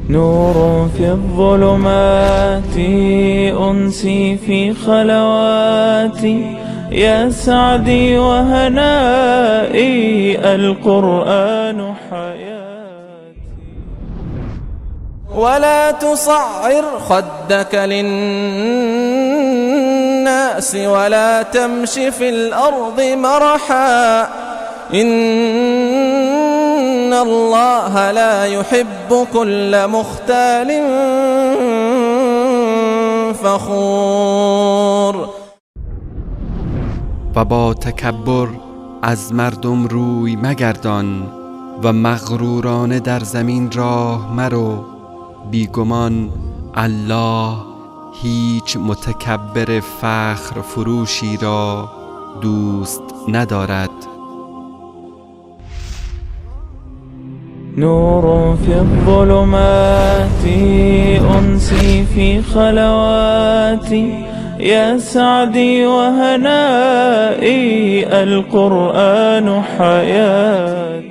نور في الظلمات أنسي في خلواتي، يا سعدي وهنائي القرآن حياتي. ولا تصعر خدك للناس ولا تمش في الأرض مرحا، إن الله لا يحب كل مختال فخور. و با تکبر از مردم روی مگردان و مغرورانه در زمین راه مرو، بیگمان الله هیچ متکبر فخر فروشی را دوست ندارد. نور في الظلمات أنسي في خلواتي، يا سعدي وهنائي القرآن حياتي.